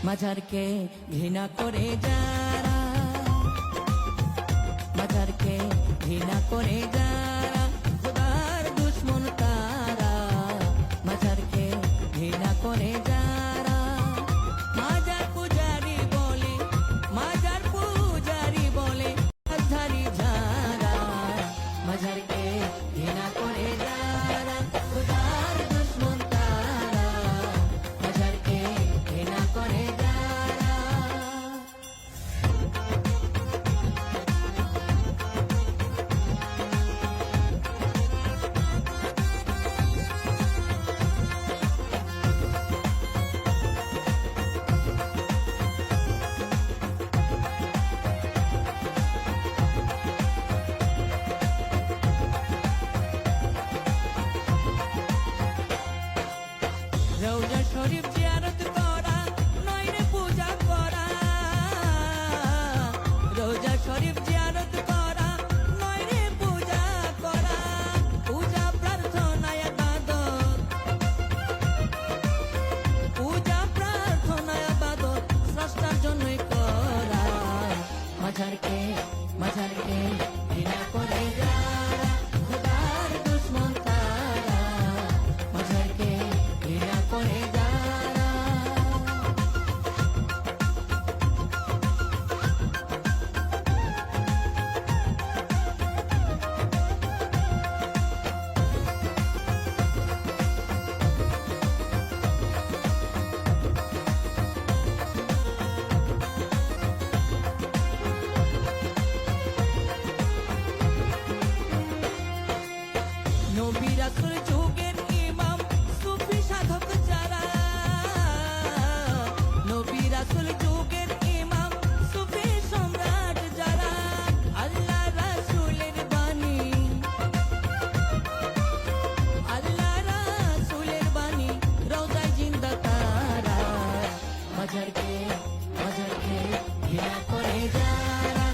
মাজারকে ঘৃণা করে যারা, মাজারকে ঘৃণা করে যারা খোদার দুশ্মন তারা, মাজারকে ঘৃণা করে যারা মাজার পূজারি বলে, মাজার পূজারি বলে ধারি যারা, মাজারকে ঘৃণা করে যারা খোদার দুশ্মন তারা, মাজারকে ঘৃণা করে যারা। রওজা শরীফ জিয়ারত করা নয় রে পূজা করা, রওজা শরীফ জিয়ারত করা নয় রে পূজা করা, পূজা প্রার্থনা ইবাদত, পূজা প্রার্থনা ইবাদত স্রষ্টার জন্যই করা, মাজারকে মাজারকে ঘৃণা করে যারা খোদার দুশ্মন তারা, মাজারকে ঘৃণা করে যারা। নবী রাসূল যুগের ইমাম সুফি সাধক যারা, নবী রাসূল যুগের ইমাম সুফি সম্রাট যারা, আল্লাহ রাসূলের বাণী, আল্লাহ রাসূলের বাণী রওজায় জিন্দা তারা, মাজারকে মাজারকে ঘৃণা করে যারা,